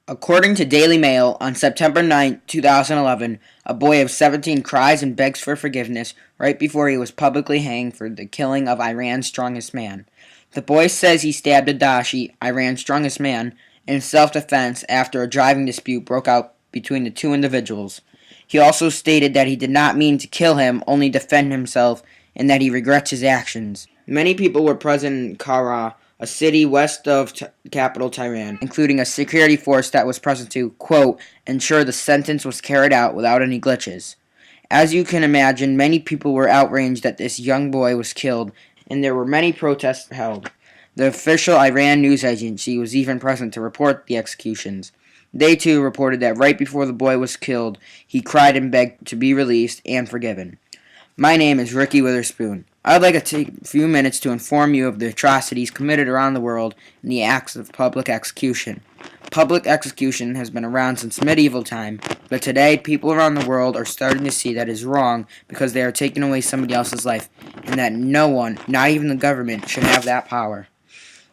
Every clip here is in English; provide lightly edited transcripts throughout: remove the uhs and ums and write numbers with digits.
According to Daily Mail, on September 9, 2011, a boy of 17 cries and begs for forgiveness right before he was publicly hanged for the killing of Iran's strongest man. The boy says he stabbed Adashi, Iran's strongest man, in self-defense after a driving dispute broke out between the two individuals. He also stated that he did not mean to kill him, only defend himself, and that he regrets his actions. Many people were present in Kara, a city west of capital Tehran, including a security force that was present to, quote, ensure the sentence was carried out without any glitches. As you can imagine, many people were outraged that this young boy was killed, and there were many protests held. The official Iran news agency was even present to report the executions. They too reported that right before the boy was killed, he cried and begged to be released and forgiven. My name is Ricky Witherspoon. I'd like to take a few minutes to inform you of the atrocities committed around the world and the acts of public execution. Public execution has been around since medieval time, but today people around the world are starting to see that it is wrong because they are taking away somebody else's life, and that no one, not even the government, should have that power.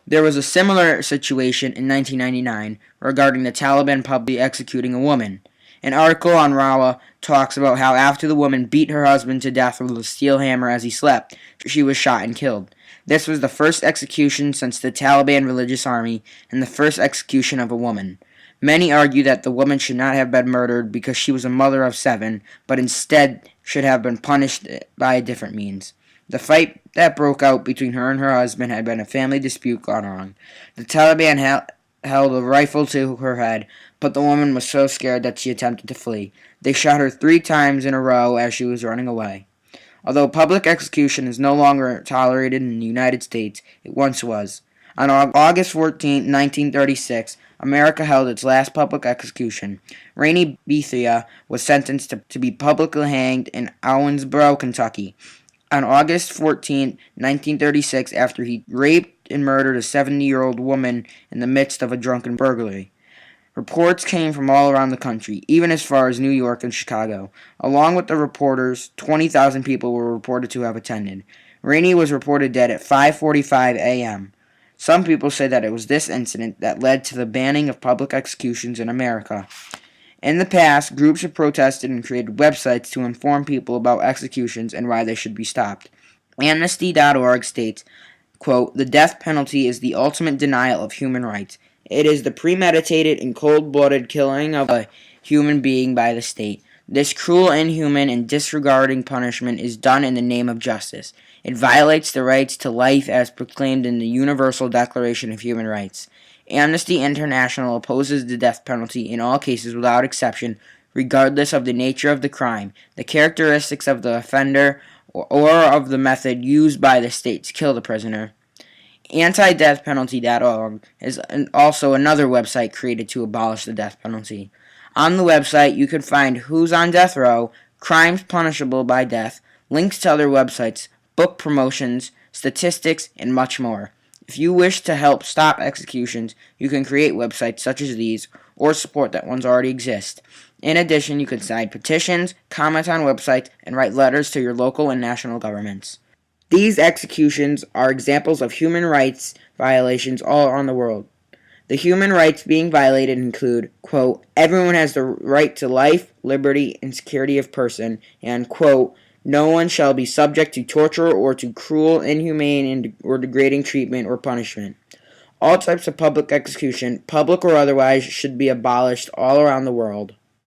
There was a similar situation in 1999 regarding the Taliban publicly executing a woman. An article on Rawa talks about how after the woman beat her husband to death with a steel hammer as he slept, she was shot and killed. This was the first execution since the Taliban religious army and the first execution of a woman. Many argue that the woman should not have been murdered because she was a mother of 7, but instead should have been punished by a different means. The fight that broke out between her and her husband had been a family dispute gone wrong. The Taliban held a rifle to her head, but the woman was so scared that she attempted to flee. They shot her 3 times in a row as she was running away. Although public execution is no longer tolerated in the United States, it once was. On August 14, 1936, America held its last public execution. Rainey Bethia was sentenced to be publicly hanged in Owensboro, Kentucky. On August 14, 1936, after he raped and murdered a 70-year-old woman in the midst of a drunken burglary. Reports came from all around the country, even as far as New York and Chicago. Along with the reporters, 20,000 people were reported to have attended. Rainey was reported dead at 5:45 a.m. Some people say that it was this incident that led to the banning of public executions in America. In the past, groups have protested and created websites to inform people about executions and why they should be stopped. Amnesty.org states, quote, the death penalty is the ultimate denial of human rights. It is the premeditated and cold-blooded killing of a human being by the state. This cruel, inhuman, and disregarding punishment is done in the name of justice. It violates the rights to life as proclaimed in the Universal Declaration of Human Rights. Amnesty International opposes the death penalty in all cases without exception, regardless of the nature of the crime, the characteristics of the offender, or of the method used by the state to kill the prisoner. Anti-death-penalty.org is also another website created to abolish the death penalty. On the website, you can find who's on death row, crimes punishable by death, links to other websites, book promotions, statistics, and much more. If you wish to help stop executions, you can create websites such as these or support that ones already exist. In addition, you can sign petitions, comment on websites, and write letters to your local and national governments. These executions are examples of human rights violations all around the world. The human rights being violated include, quote, everyone has the right to life, liberty, and security of person, and, quote, no one shall be subject to torture or to cruel, inhumane, or degrading treatment or punishment. All types of public execution, public or otherwise, should be abolished all around the world.